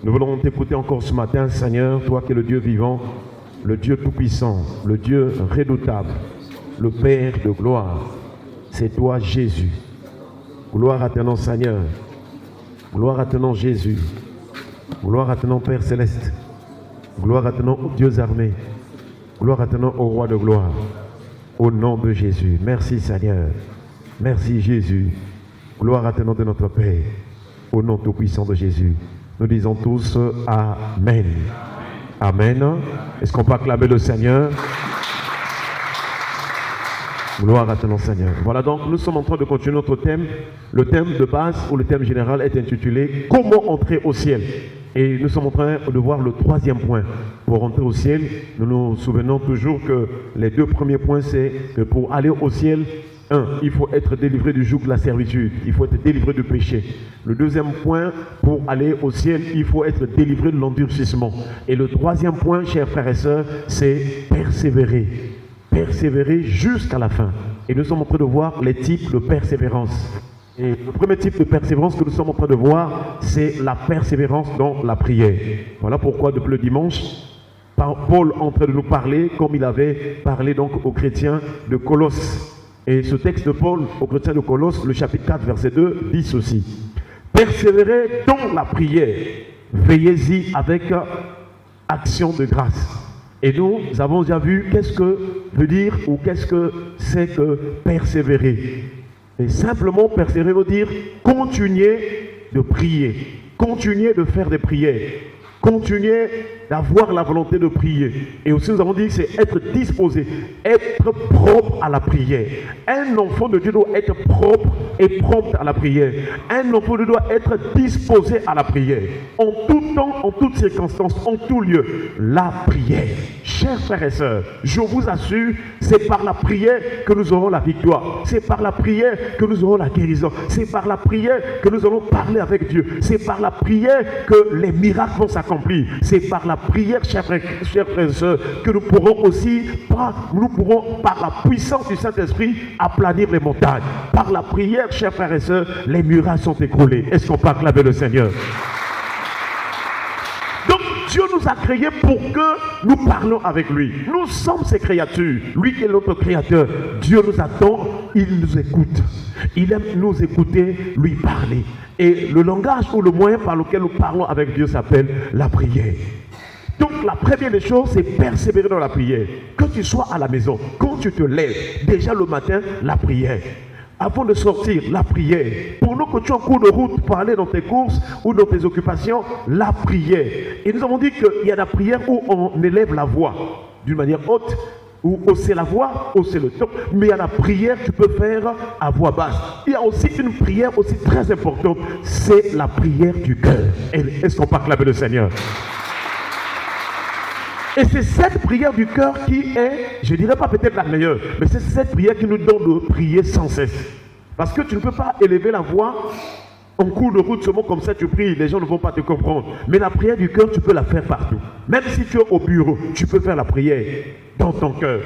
Nous voulons t'écouter encore ce matin, Seigneur, toi qui es le Dieu vivant, le Dieu tout-puissant, le Dieu redoutable, le Père de gloire. C'est toi, Jésus. Gloire à ton nom, Seigneur. Gloire à ton nom, Jésus. Gloire à ton nom, Père céleste. Gloire à ton nom, Dieu armé. Gloire à ton nom, au roi de gloire. Au nom de Jésus. Merci, Seigneur. Merci, Jésus. Gloire à ton nom de notre Père. Au nom tout-puissant de Jésus. Nous disons tous Amen. Amen. Est-ce qu'on peut acclamer le Seigneur? Gloire à ton nom, Seigneur. Voilà donc, nous sommes en train de continuer notre thème. Le thème de base ou le thème général est intitulé « Comment entrer au ciel ?» Et nous sommes en train de voir le troisième point. Pour entrer au ciel, nous nous souvenons toujours que les deux premiers points, c'est que pour aller au ciel, il faut être délivré du joug de la servitude. Il faut être délivré du péché. Le deuxième point, pour aller au ciel, il faut être délivré de l'endurcissement. Et le troisième point, chers frères et sœurs, c'est persévérer. Persévérer jusqu'à la fin. Et nous sommes en train de voir les types de persévérance. Et le premier type de persévérance que nous sommes en train de voir, c'est la persévérance dans la prière. Voilà pourquoi depuis le dimanche, Paul est en train de nous parler, comme il avait parlé donc aux chrétiens de Colosse. Et ce texte de Paul aux chrétiens de Colosse, le chapitre 4, verset 2, dit ceci. Persévérez dans la prière, veillez-y avec action de grâce. Et nous avons déjà vu qu'est-ce que veut dire ou qu'est-ce que c'est que persévérer. Et simplement persévérer veut dire continuer de prier, continuer de faire des prières, continuer d'avoir la volonté de prier. Et aussi nous avons dit que c'est être disposé, être propre à la prière. Un enfant de Dieu doit être propre et prompt à la prière. Un enfant de Dieu doit être disposé à la prière. En tout temps, en toutes circonstances, en tout lieu, la prière. Chers frères et sœurs, je vous assure, c'est par la prière que nous aurons la victoire. C'est par la prière que nous aurons la guérison. C'est par la prière que nous allons parler avec Dieu. C'est par la prière que les miracles vont s'accomplir. C'est par la prière, chers frères et sœurs, que nous pourrons aussi, par la puissance du Saint-Esprit, aplanir les montagnes. Par la prière, chers frères et sœurs, les murailles sont écroulées. Est-ce qu'on peut acclamer le Seigneur? Donc, Dieu nous a créés pour que nous parlions avec lui. Nous sommes ses créatures. Lui qui est notre créateur. Dieu nous attend, il nous écoute. Il aime nous écouter, lui parler. Et le langage ou le moyen par lequel nous parlons avec Dieu s'appelle la prière. Donc la première des choses, c'est persévérer dans la prière. Que tu sois à la maison, quand tu te lèves, déjà le matin, la prière. Avant de sortir, la prière. Pour nous que tu es en cours de route pour aller dans tes courses ou dans tes occupations, la prière. Et nous avons dit qu'il y a la prière où on élève la voix d'une manière haute, ou hausser la voix, hausser le ton. Mais il y a la prière que tu peux faire à voix basse. Il y a aussi une prière aussi très importante, c'est la prière du cœur. Est-ce qu'on peut acclamer le Seigneur? Et c'est cette prière du cœur qui est, je ne dirais pas peut-être la meilleure, mais c'est cette prière qui nous donne de prier sans cesse. Parce que tu ne peux pas élever la voix en cours de route, seulement comme ça tu pries, les gens ne vont pas te comprendre. Mais la prière du cœur, tu peux la faire partout. Même si tu es au bureau, tu peux faire la prière dans ton cœur.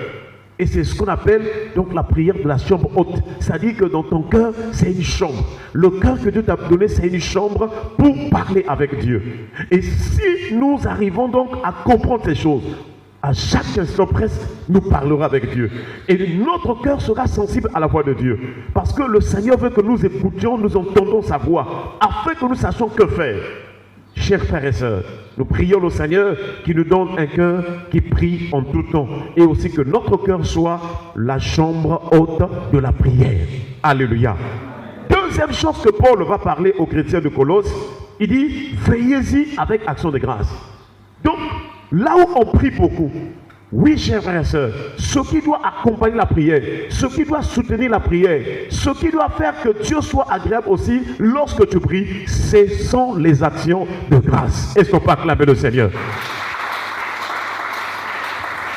Et c'est ce qu'on appelle donc la prière de la chambre haute. C'est-à-dire que dans ton cœur, c'est une chambre. Le cœur que Dieu t'a donné, c'est une chambre pour parler avec Dieu. Et si nous arrivons donc à comprendre ces choses, à chaque instant presque, nous parlerons avec Dieu. Et notre cœur sera sensible à la voix de Dieu. Parce que le Seigneur veut que nous écoutions, nous entendons sa voix, afin que nous sachions que faire. Chers frères et sœurs, nous prions le Seigneur qui nous donne un cœur qui prie en tout temps. Et aussi que notre cœur soit la chambre haute de la prière. Alléluia. Deuxième chose que Paul va parler aux chrétiens de Colosse, il dit, veillez-y avec action de grâce. Donc, là où on prie beaucoup, oui, chers frères et sœurs, ce qui doit accompagner la prière, ce qui doit soutenir la prière, ce qui doit faire que Dieu soit agréable aussi lorsque tu pries, ce sont les actions de grâce. Est-ce qu'on peut acclamer le Seigneur?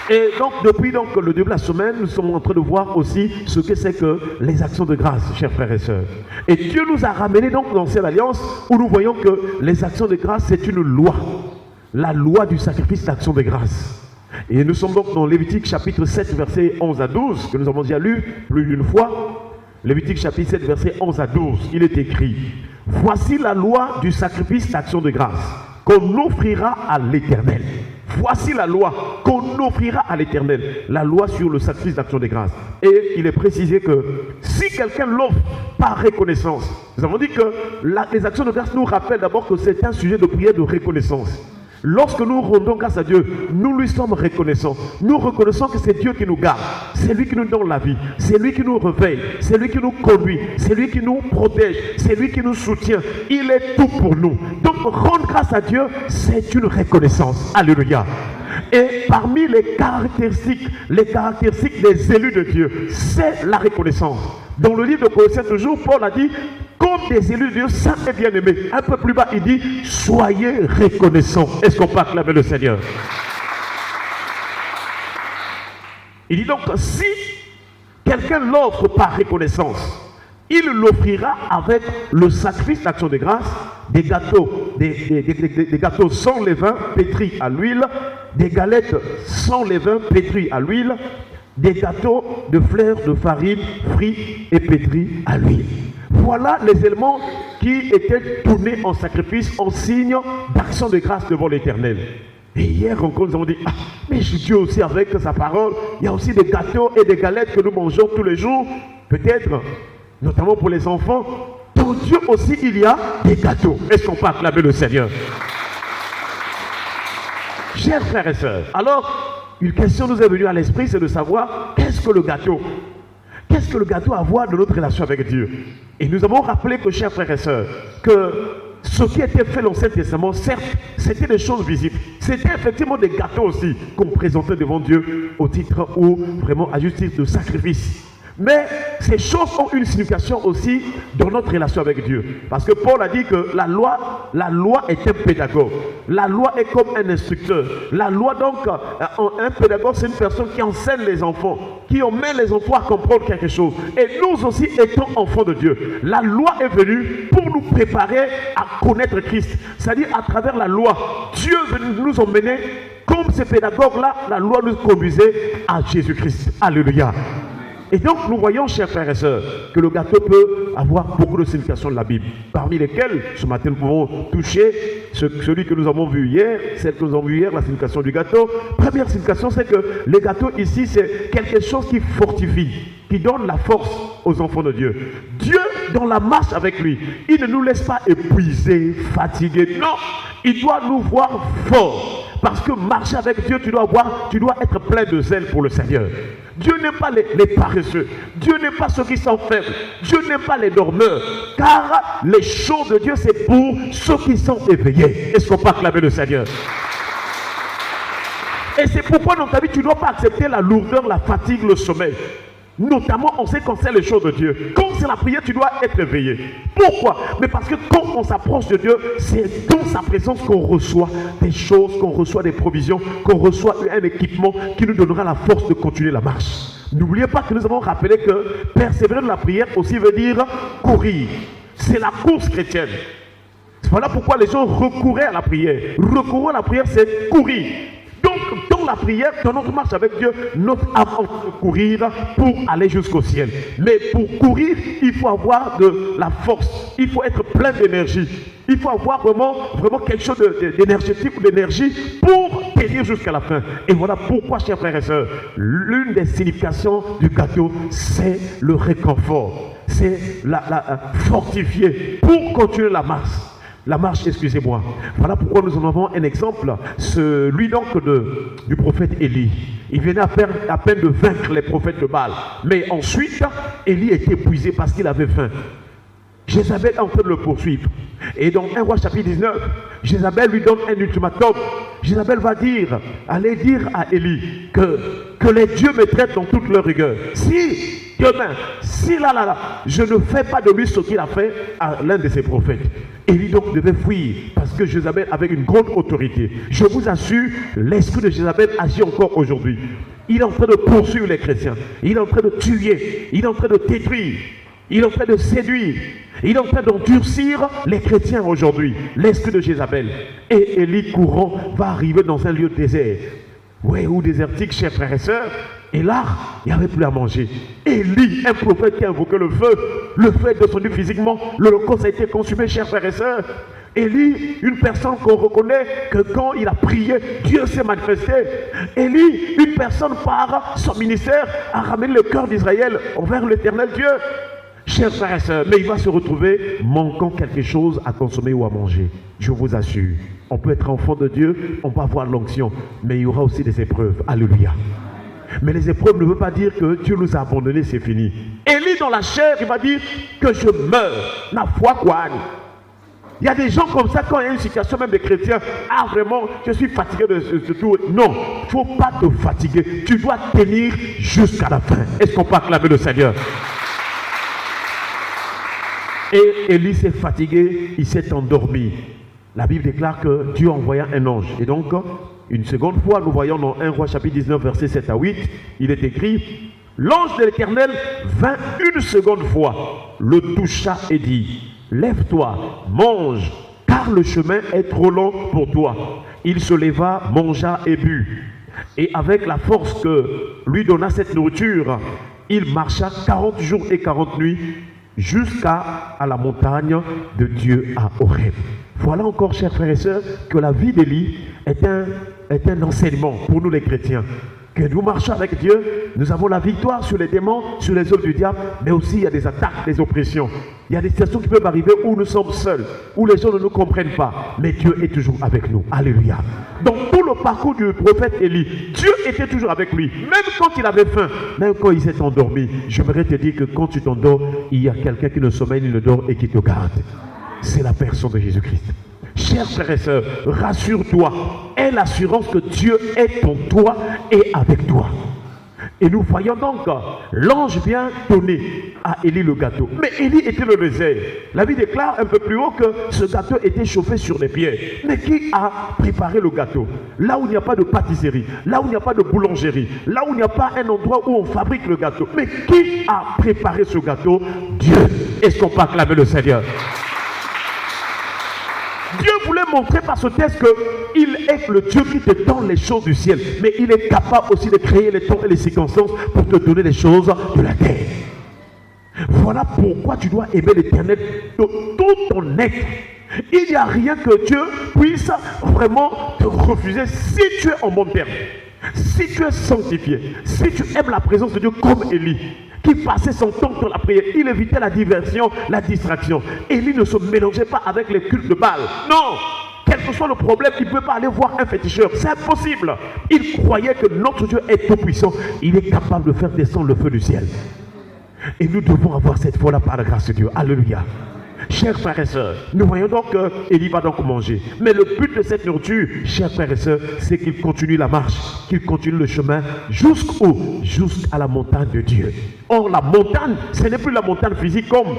Et donc, depuis le début de la semaine, nous sommes en train de voir aussi ce que c'est que les actions de grâce, chers frères et sœurs. Et Dieu nous a ramenés donc dans cette alliance où nous voyons que les actions de grâce, c'est une loi. La loi du sacrifice d'action de grâce. Et nous sommes donc dans Lévitique chapitre 7, versets 11 à 12, que nous avons déjà lu plus d'une fois. Lévitique chapitre 7, versets 11 à 12, il est écrit « Voici la loi du sacrifice d'action de grâce. qu'on offrira à l'Éternel. Voici la loi qu'on offrira à l'Éternel, la loi sur le sacrifice d'action de grâce. Et il est précisé que si quelqu'un l'offre par reconnaissance, nous avons dit que les actions de grâce nous rappellent d'abord que c'est un sujet de prière de reconnaissance. Lorsque nous rendons grâce à Dieu, nous lui sommes reconnaissants. Nous reconnaissons que c'est Dieu qui nous garde, c'est lui qui nous donne la vie, c'est lui qui nous réveille, c'est lui qui nous conduit, c'est lui qui nous protège, c'est lui qui nous soutient. Il est tout pour nous. Donc rendre grâce à Dieu, c'est une reconnaissance. Alléluia. Et parmi les caractéristiques des élus de Dieu, c'est la reconnaissance. Dans le livre de Colossiens, toujours, Paul a dit, comme des élus de Dieu, saints et bien-aimés. Un peu plus bas, il dit, soyez reconnaissants. Est-ce qu'on peut acclamer le Seigneur? Il dit donc, si quelqu'un l'offre par reconnaissance, il l'offrira avec le sacrifice d'action de grâce, des gâteaux sans levain pétris à l'huile, des galettes sans levain pétries à l'huile, des gâteaux de fleurs de farine frits et pétris à l'huile. Voilà les éléments qui étaient tournés en sacrifice, en signe d'action de grâce devant l'Éternel. Et hier encore, nous avons dit, mais Dieu aussi avec sa parole, il y a aussi des gâteaux et des galettes que nous mangeons tous les jours, peut-être, notamment pour les enfants. Pour Dieu aussi, il y a des gâteaux. Est-ce qu'on peut acclamer le Seigneur? Chers frères et sœurs, alors, une question nous est venue à l'esprit, c'est de savoir, qu'est-ce que le gâteau? Qu'est-ce que le gâteau a à voir de notre relation avec Dieu? Et nous avons rappelé que, chers frères et sœurs, que ce qui était fait dans l'Ancien Testament, certes, c'était des choses visibles. C'était effectivement des gâteaux aussi qu'on présentait devant Dieu au titre ou vraiment à juste titre de sacrifice. Mais ces choses ont une signification aussi dans notre relation avec Dieu. Parce que Paul a dit que la loi est un pédagogue. La loi est comme un instructeur. La loi donc, un pédagogue, c'est une personne qui enseigne les enfants, qui emmène les enfants à comprendre quelque chose. Et nous aussi étant enfants de Dieu. La loi est venue pour nous préparer à connaître Christ. C'est-à-dire à travers la loi, Dieu veut nous emmener, comme ces pédagogues-là, la loi nous conduisait à Jésus-Christ. Alléluia. Et donc nous voyons, chers frères et sœurs, que le gâteau peut avoir beaucoup de significations de la Bible, parmi lesquelles, ce matin, nous pouvons toucher celui que nous avons vu hier, celle que nous avons vu hier, la signification du gâteau. Première signification, c'est que le gâteau ici, c'est quelque chose qui fortifie, qui donne la force aux enfants de Dieu. Dieu, dans la marche avec lui, il ne nous laisse pas épuisés, fatigués. Non, il doit nous voir forts. Parce que marcher avec Dieu, tu dois être plein de zèle pour le Seigneur. Dieu n'aime pas les paresseux. Dieu n'aime pas ceux qui sont faibles. Dieu n'aime pas les dormeurs. Car les choses de Dieu, c'est pour ceux qui sont éveillés. Est-ce qu'on peut acclamer le Seigneur? Et c'est pourquoi dans ta vie, tu ne dois pas accepter la lourdeur, la fatigue, le sommeil. Notamment, on sait qu'on sait les choses de Dieu. Quand c'est la prière, tu dois être éveillé. Pourquoi? Mais parce que quand on s'approche de Dieu, c'est dans sa présence qu'on reçoit des choses, qu'on reçoit des provisions, qu'on reçoit un équipement qui nous donnera la force de continuer la marche. N'oubliez pas que nous avons rappelé que persévérer dans la prière aussi veut dire courir. C'est la course chrétienne. Voilà pourquoi les gens recouraient à la prière. Recourir à la prière, c'est courir. Donc, dans la prière, dans notre marche avec Dieu, notre âme doit courir pour aller jusqu'au ciel. Mais pour courir, il faut avoir de la force. Il faut être plein d'énergie. Il faut avoir vraiment quelque chose d'énergétique ou d'énergie pour tenir jusqu'à la fin. Et voilà pourquoi, chers frères et sœurs, l'une des significations du gâteau, c'est le réconfort. C'est la fortifier pour continuer la marche. La marche, excusez-moi. Voilà pourquoi nous en avons un exemple, celui donc du prophète Élie. Il venait à peine de vaincre les prophètes de Baal. Mais ensuite, Élie était épuisé parce qu'il avait faim. Jézabel est en train de le poursuivre. Et dans 1 Roi chapitre 19, Jézabel lui donne un ultimatum. Jézabel va aller dire à Élie que les dieux me traitent dans toute leur rigueur. Si demain, je ne fais pas de lui ce qu'il a fait à l'un de ses prophètes. Élie donc devait fuir parce que Jézabel avait une grande autorité. Je vous assure, l'esprit de Jézabel agit encore aujourd'hui. Il est en train de poursuivre les chrétiens. Il est en train de tuer. Il est en train de détruire. Il est en train de séduire. Il est en train d'endurcir les chrétiens aujourd'hui. L'esprit de Jézabel. Et Élie courant va arriver dans un lieu désert. Oui, ou désertique, chers frères et sœurs. Et là, il n'y avait plus à manger. Élie, un prophète qui a invoqué le feu est descendu physiquement. L'holocauste a été consumé, chers frères et sœurs. Élie, une personne qu'on reconnaît que quand il a prié, Dieu s'est manifesté. Élie, une personne par son ministère a ramené le cœur d'Israël envers l'éternel Dieu. Chers frères et sœurs, mais il va se retrouver manquant quelque chose à consommer ou à manger. Je vous assure, on peut être enfant de Dieu, on peut avoir l'onction, mais il y aura aussi des épreuves. Alléluia. Mais les épreuves ne veulent pas dire que Dieu nous a abandonnés, c'est fini. Élie dans la chair, il va dire que je meurs. La foi quoi? Il y a des gens comme ça, quand il y a une situation, même des chrétiens, ah vraiment, je suis fatigué de tout. Non, il ne faut pas te fatiguer. Tu dois tenir jusqu'à la fin. Est-ce qu'on peut acclamer le Seigneur? Et Élie s'est fatigué, il s'est endormi. La Bible déclare que Dieu envoya un ange. Et donc, une seconde fois, nous voyons dans 1 Roi chapitre 19, versets 7 à 8, il est écrit, l'ange de l'Éternel vint une seconde fois, le toucha et dit, lève-toi, mange, car le chemin est trop long pour toi. Il se leva, mangea et but. Et avec la force que lui donna cette nourriture, il marcha 40 jours et 40 nuits jusqu'à la montagne de Dieu à Horeb. Voilà encore, chers frères et sœurs, que la vie d'Élie est un enseignement pour nous les chrétiens. Que nous marchons avec Dieu, nous avons la victoire sur les démons, sur les œuvres du diable, mais aussi il y a des attaques, des oppressions. Il y a des situations qui peuvent arriver où nous sommes seuls, où les gens ne nous comprennent pas, mais Dieu est toujours avec nous. Alléluia. Dans tout le parcours du prophète Élie, Dieu était toujours avec lui, même quand il avait faim, même quand il s'est endormi. J'aimerais te dire que quand tu t'endors, il y a quelqu'un qui ne sommeille ni ne dort et qui te garde. C'est la personne de Jésus-Christ. Chers frères et sœurs, rassure-toi, aie l'assurance que Dieu est en toi et avec toi. Et nous voyons donc, l'ange vient donner à Élie le gâteau. Mais Élie était le désert. La Bible déclare un peu plus haut que ce gâteau était chauffé sur les pieds. Mais qui a préparé le gâteau? Là où il n'y a pas de pâtisserie, là où il n'y a pas de boulangerie, là où il n'y a pas un endroit où on fabrique le gâteau. Mais qui a préparé ce gâteau? Dieu. Est-ce qu'on peut acclamer le Seigneur? Dieu voulait montrer par ce texte qu'il est le Dieu qui te donne les choses du ciel, mais il est capable aussi de créer les temps et les circonstances pour te donner les choses de la terre. Voilà pourquoi tu dois aimer l'Éternel de tout ton être. Il n'y a rien que Dieu puisse vraiment te refuser si tu es en bon terme, si tu es sanctifié, si tu aimes la présence de Dieu comme Élie, qui passait son temps dans la prière. Il évitait la diversion, la distraction. Élie ne se mélangeait pas avec les cultes de Baal. Non! Quel que soit le problème, il ne peut pas aller voir un féticheur. C'est impossible. Il croyait que notre Dieu est tout puissant. Il est capable de faire descendre le feu du ciel. Et nous devons avoir cette foi-là par la grâce de Dieu. Alléluia. Chers frères et sœurs, nous voyons donc qu'Élie va donc manger. Mais le but de cette nourriture, chers frères et sœurs, c'est qu'il continue la marche, qu'il continue le chemin jusqu'où? Jusqu'à la montagne de Dieu. Or, la montagne, ce n'est plus la montagne physique comme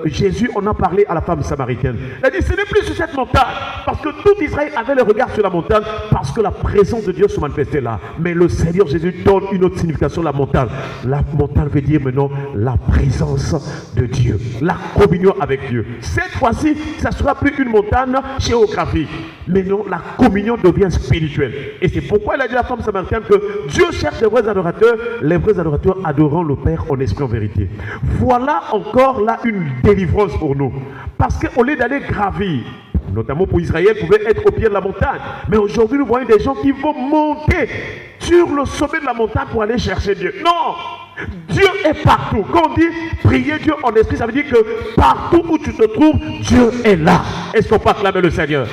Jésus en a parlé à la femme samaritaine. Il a dit, ce n'est plus sur cette montagne, parce que tout Israël avait le regard sur la montagne, parce que la présence de Dieu se manifestait là. Mais le Seigneur Jésus donne une autre signification, la montagne. La montagne veut dire maintenant la présence de Dieu, la communion avec Dieu. Cette fois-ci, ça ne sera plus une montagne géographique, mais non, la communion devient spirituelle. Et c'est pourquoi il a dit à la femme samaritaine que Dieu cherche les vrais adorateurs adorant le Père en esprit en vérité. Voilà encore là une délivrance pour nous. Parce qu'au lieu d'aller gravir, notamment pour Israël, pouvait être au pied de la montagne. Mais aujourd'hui, nous voyons des gens qui vont monter sur le sommet de la montagne pour aller chercher Dieu. Non! Dieu est partout. Quand on dit prier Dieu en esprit, ça veut dire que partout où tu te trouves, Dieu est là. Est-ce qu'on peut acclamer le Seigneur?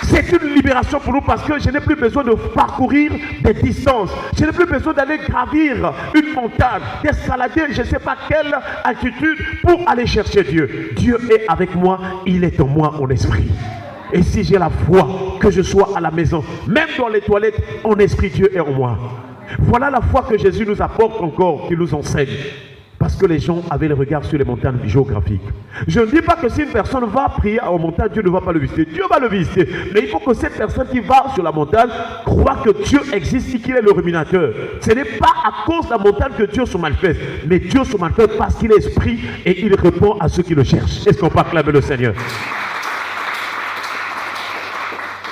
C'est une libération pour nous parce que je n'ai plus besoin de parcourir des distances. Je n'ai plus besoin d'aller gravir une montagne, d'escalader je ne sais pas quelle altitude pour aller chercher Dieu. Dieu est avec moi, il est en moi en esprit. Et si j'ai la foi, que je sois à la maison, même dans les toilettes, en esprit, Dieu est en moi. Voilà la foi que Jésus nous apporte encore, qui nous enseigne. Parce que les gens avaient le regard sur les montagnes géographiques. Je ne dis pas que si une personne va prier aux montagnes, Dieu ne va pas le visiter. Dieu va le visiter. Mais il faut que cette personne qui va sur la montagne croit que Dieu existe et qu'il est le ruminateur. Ce n'est pas à cause de la montagne que Dieu se manifeste. Mais Dieu se manifeste parce qu'il est esprit et il répond à ceux qui le cherchent. Est-ce qu'on peut acclamer le Seigneur?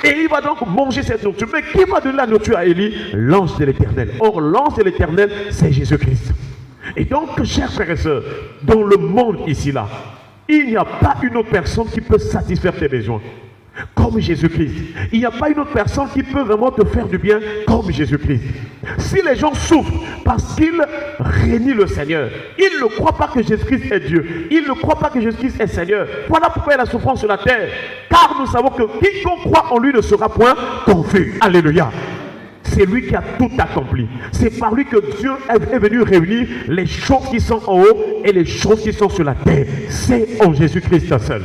Et il va donc manger cette nourriture. Mais qui va donner la nourriture à Élie? L'ange de l'Éternel. Or, l'ange de l'Éternel, c'est Jésus-Christ. Et donc, chers frères et sœurs, dans le monde ici-là, Il n'y a pas une autre personne qui peut satisfaire tes besoins comme Jésus-Christ. Il n'y a pas une autre personne qui peut vraiment te faire du bien comme Jésus-Christ. Si les gens souffrent parce qu'ils régnent le Seigneur, ils ne croient pas que Jésus-Christ est Dieu, ils ne croient pas que Jésus-Christ est Seigneur. Voilà pourquoi il y a la souffrance sur la terre. Car nous savons que quiconque croit en lui ne sera point confus. Alléluia. C'est lui qui a tout accompli. C'est par lui que Dieu est venu réunir les choses qui sont en haut et les choses qui sont sur la terre. C'est en Jésus-Christ seul.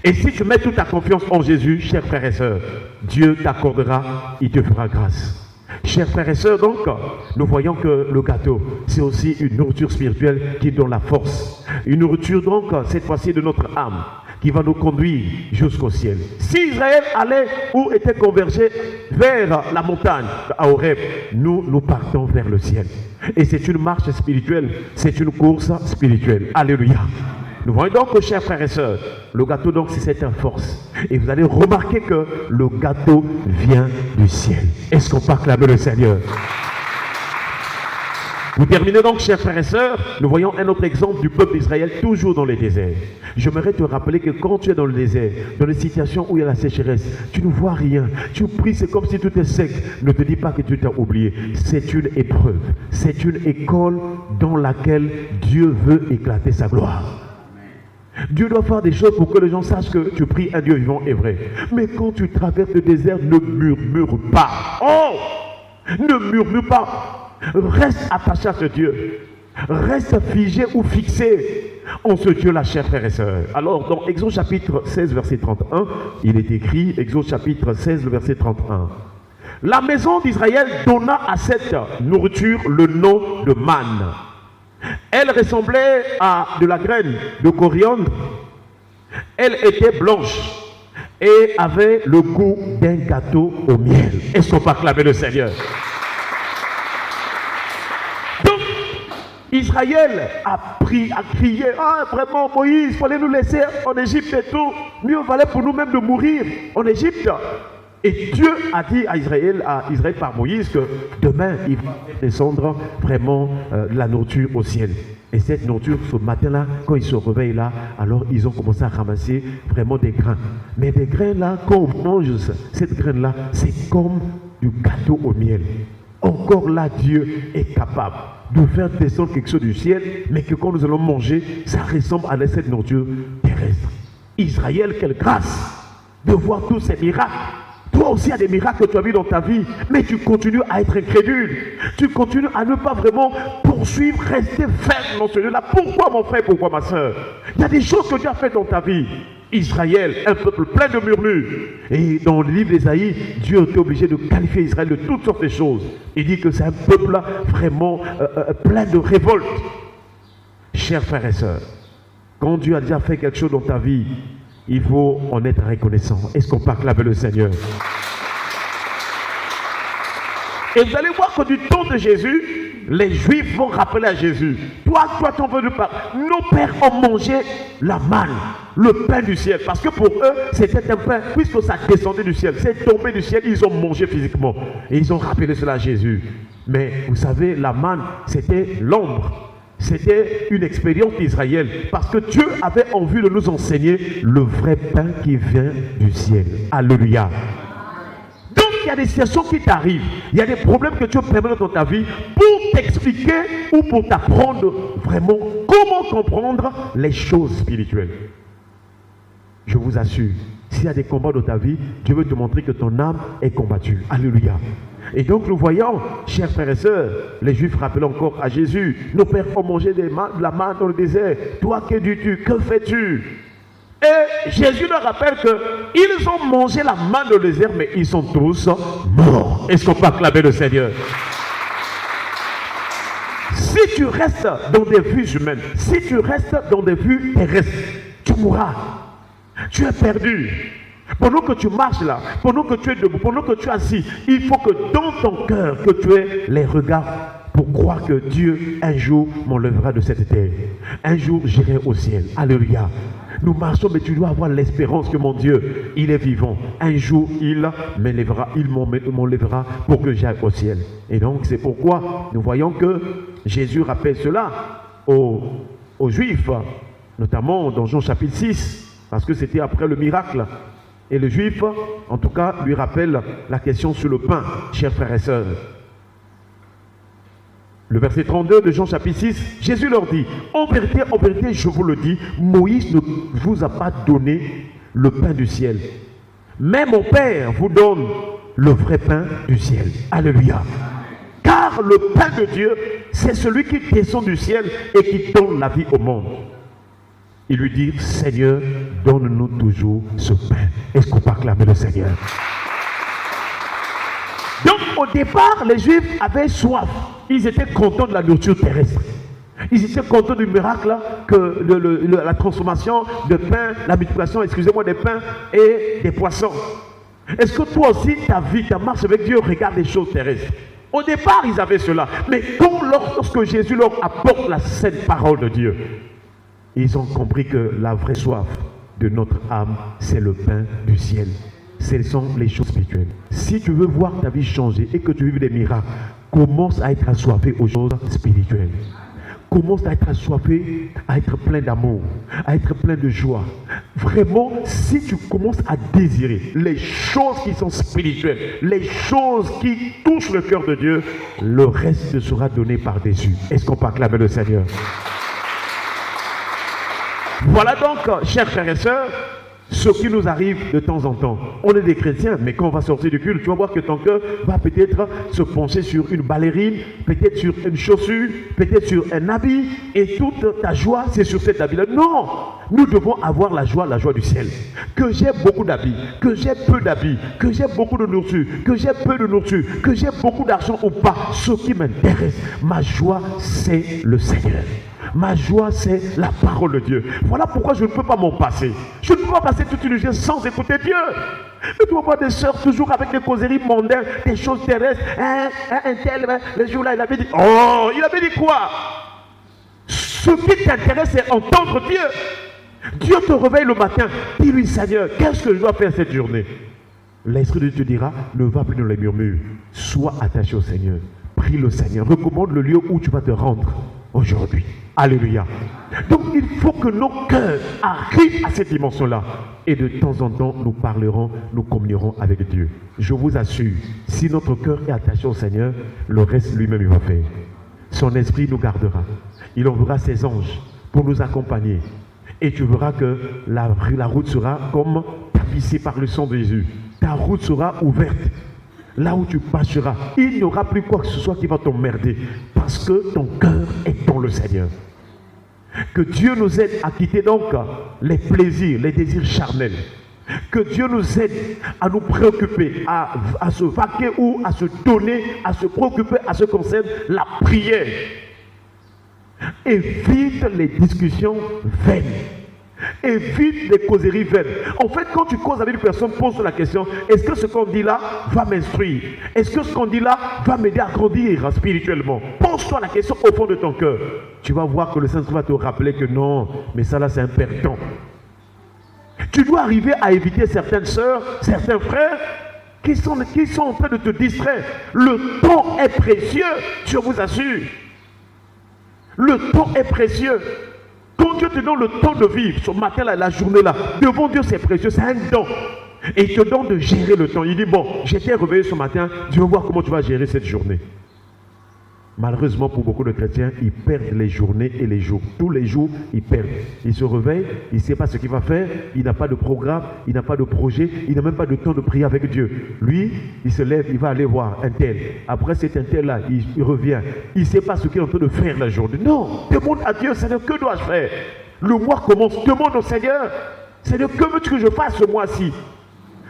Et si tu mets toute ta confiance en Jésus, chers frères et sœurs, Dieu t'accordera, il te fera grâce. Chers frères et sœurs, donc, nous voyons que le gâteau, c'est aussi une nourriture spirituelle qui donne la force. Une nourriture, donc, cette fois-ci de notre âme, qui va nous conduire jusqu'au ciel. Si Israël allait ou était convergé vers la montagne, à Horeb, nous partons vers le ciel. Et c'est une marche spirituelle, c'est une course spirituelle. Alléluia. Nous voyons donc, chers frères et sœurs, le gâteau, donc, c'est cette force. Et vous allez remarquer que le gâteau vient du ciel. Est-ce qu'on peut acclamer le Seigneur? Vous terminez donc, chers frères et sœurs, nous voyons un autre exemple du peuple d'Israël, toujours dans les déserts. J'aimerais te rappeler que quand tu es dans le désert, dans les situations où il y a la sécheresse, tu ne vois rien, tu pries, c'est comme si tout est sec. Ne te dis pas que tu t'as oublié. C'est une épreuve, c'est une école dans laquelle Dieu veut éclater sa gloire. Dieu doit faire des choses pour que les gens sachent que tu pries un Dieu vivant et vrai. Mais quand tu traverses le désert, ne murmure pas. Oh! Ne murmure pas. Reste attaché à ce Dieu. Reste figé ou fixé en ce Dieu-là, chers frères et sœurs. Alors, dans Exode chapitre 16, verset 31, il est écrit, Exode chapitre 16, le verset 31. La maison d'Israël donna à cette nourriture le nom de manne. Elle ressemblait à de la graine de coriandre. Elle était blanche et avait le goût d'un gâteau au miel. Est-ce qu'on peut acclamer le Seigneur? Donc, Israël a crié, ah vraiment Moïse, il fallait nous laisser en Égypte et tout. Mieux valait pour nous-mêmes de mourir en Égypte. Et Dieu a dit à Israël par Moïse que demain, il va descendre vraiment la nourriture au ciel. Et cette nourriture, ce matin-là, quand ils se réveillent là, alors ils ont commencé à ramasser vraiment des grains. Mais des grains là, quand on mange cette graine-là, c'est comme du gâteau au miel. Encore là, Dieu est capable de faire descendre quelque chose du ciel, mais que quand nous allons manger, ça ressemble à cette nourriture terrestre. Israël, quelle grâce de voir tous ces miracles. Toi aussi, il y a des miracles que tu as vus dans ta vie, mais tu continues à être incrédule. Tu continues à ne pas vraiment poursuivre, rester ferme dans ce lieu-là. Pourquoi, mon frère, pourquoi, ma soeur? Il y a des choses que tu as faites dans ta vie. Israël, un peuple plein de murmures. Et dans le livre d'Ésaïe, Dieu était obligé de qualifier Israël de toutes sortes de choses. Il dit que c'est un peuple vraiment plein de révolte. Chers frères et sœurs, quand Dieu a déjà fait quelque chose dans ta vie, il faut en être reconnaissant. Est-ce qu'on peut acclamer le Seigneur? Et vous allez voir que du temps de Jésus, les Juifs vont rappeler à Jésus. Toi, t'en veux pas. Nos pères ont mangé la manne, le pain du ciel. Parce que pour eux, c'était un pain, puisque ça descendait du ciel. C'est tombé du ciel, ils ont mangé physiquement. Et ils ont rappelé cela à Jésus. Mais vous savez, la manne, c'était l'ombre. C'était une expérience d'Israël parce que Dieu avait envie de nous enseigner le vrai pain qui vient du ciel. Alléluia. Donc il y a des situations qui t'arrivent, il y a des problèmes que Dieu permet dans ta vie pour t'expliquer ou pour t'apprendre vraiment comment comprendre les choses spirituelles. Je vous assure, s'il y a des combats dans ta vie, Dieu veut te montrer que ton âme est combattue. Alléluia. Et donc nous voyons, chers frères et sœurs, les Juifs rappellent encore à Jésus, nos pères ont mangé de la manne dans le désert, toi que dis-tu, que fais-tu? Et Jésus leur rappelle qu'ils ont mangé la manne dans le désert, mais ils sont tous morts. Est-ce qu'on peut acclamer le Seigneur? Si tu restes dans des vues humaines, si tu restes dans des vues terrestres, tu mourras, tu es perdu. Pendant que tu marches là, pendant que tu es debout, pendant que tu es assis, il faut que dans ton cœur, que tu aies les regards pour croire que Dieu, un jour, m'enlèvera de cette terre. Un jour, j'irai au ciel. Alléluia. Nous marchons, mais tu dois avoir l'espérance que mon Dieu, il est vivant. Un jour, il m'enlèvera pour que j'aille au ciel. Et donc, c'est pourquoi nous voyons que Jésus rappelle cela aux Juifs. notamment dans Jean chapitre 6, parce que c'était après le miracle. Et les Juifs, en tout cas, lui rappellent la question sur le pain, chers frères et sœurs. Le verset 32 de Jean chapitre 6, Jésus leur dit, en vérité, je vous le dis, Moïse ne vous a pas donné le pain du ciel. Mais mon Père vous donne le vrai pain du ciel. Alléluia. Car le pain de Dieu, c'est celui qui descend du ciel et qui donne la vie au monde. Il lui dit, Seigneur, donne-nous toujours ce pain. Est-ce qu'on peut acclamer le Seigneur? Donc au départ, les Juifs avaient soif. Ils étaient contents de la nourriture terrestre. Ils étaient contents du miracle que la transformation de pain, la multiplication, excusez-moi, des pains et des poissons. Est-ce que toi aussi, ta vie, ta marche avec Dieu, regarde les choses terrestres? Au départ, ils avaient cela. Mais lorsque Jésus leur apporte la sainte parole de Dieu, ils ont compris que la vraie soif de notre âme, c'est le pain du ciel. Ce sont les choses spirituelles. Si tu veux voir ta vie changer et que tu vives des miracles, commence à être assoiffé aux choses spirituelles. Commence à être assoiffé, à être plein d'amour, à être plein de joie. Vraiment, si tu commences à désirer les choses qui sont spirituelles, les choses qui touchent le cœur de Dieu, le reste te sera donné par-dessus. Est-ce qu'on peut acclamer le Seigneur? Voilà donc, chers frères et sœurs, ce qui nous arrive de temps en temps. On est des chrétiens, mais quand on va sortir du culte, tu vas voir que ton cœur va peut-être se pencher sur une ballerine, peut-être sur une chaussure, peut-être sur un habit, et toute ta joie, c'est sur cet habit-là. Non! Nous devons avoir la joie du ciel. Que j'ai beaucoup d'habits, que j'ai peu d'habits, que j'ai beaucoup de nourriture, que j'ai peu de nourriture, que j'ai beaucoup d'argent ou pas. Ce qui m'intéresse, ma joie, c'est le Seigneur. Ma joie, c'est la parole de Dieu. Voilà pourquoi je ne peux pas m'en passer. Je ne peux pas passer toute une journée sans écouter Dieu. Mais tu vas voir des sœurs toujours avec des causeries mondaines, des choses terrestres. Un tel, le jour-là, il avait dit... Oh, il avait dit quoi? Ce qui t'intéresse, c'est entendre Dieu. Dieu te réveille le matin. Dis-lui, Seigneur, qu'est-ce que je dois faire cette journée? L'Esprit de Dieu te dira, ne va plus dans les murmures. Sois attaché au Seigneur. Prie le Seigneur. Recommande le lieu où tu vas te rendre aujourd'hui. Alléluia. Donc il faut que nos cœurs arrivent à cette dimension-là. Et de temps en temps, nous parlerons, nous communierons avec Dieu. Je vous assure, si notre cœur est attaché au Seigneur, le reste lui-même il va faire. Son esprit nous gardera. Il enverra ses anges pour nous accompagner. Et tu verras que la route sera comme tapissée par le sang de Jésus. Ta route sera ouverte. Là où tu passeras, il n'y aura plus quoi que ce soit qui va t'emmerder. Parce que ton cœur est dans le Seigneur. Que Dieu nous aide à quitter donc les plaisirs, les désirs charnels. Que Dieu nous aide à nous préoccuper, à se vaquer ou à se donner, à se préoccuper, à ce qui concerne la prière. Évite les discussions vaines. Évite les causeries vaines. En fait, quand tu causes avec une personne, pose la question, est-ce que ce qu'on dit là va m'instruire? Est-ce que ce qu'on dit là va m'aider à grandir spirituellement? Pose-toi la question au fond de ton cœur. Tu vas voir que le Saint-Esprit va te rappeler que non, mais ça là c'est un perdant. Tu dois arriver à éviter certaines sœurs, certains frères qui sont en train de te distraire. Le temps est précieux, je vous assure. Le temps est précieux. Quand Dieu te donne le temps de vivre, ce matin-là, la journée-là, devant Dieu c'est précieux, c'est un don. Et il te donne de gérer le temps. Il dit, bon, j'étais réveillé ce matin, je veux voir comment tu vas gérer cette journée. Malheureusement, pour beaucoup de chrétiens, ils perdent les journées et les jours. Tous les jours, ils perdent. Il se réveille, il ne sait pas ce qu'il va faire, il n'a pas de programme, il n'a pas de projet, il n'a même pas de temps de prier avec Dieu. Lui, il se lève, il va aller voir un tel. Après cet un tel-là, il revient. Il ne sait pas ce qu'il est en train de faire la journée. Non, demande à Dieu, Seigneur, que dois-je faire? Le mois commence, demande au Seigneur. Seigneur, que veux-tu que je fasse ce mois-ci?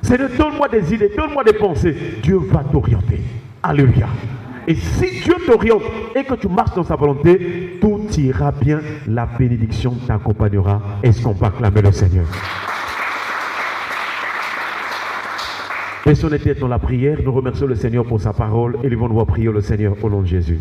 Seigneur, donne-moi des idées, donne-moi des pensées. Dieu va t'orienter. Alléluia. Et si Dieu t'oriente et que tu marches dans sa volonté, tout ira bien, la bénédiction t'accompagnera. Est-ce qu'on peut acclamer le Seigneur? Laissons notre tête dans la prière, nous remercions le Seigneur pour sa parole et nous allons prier le Seigneur au nom de Jésus.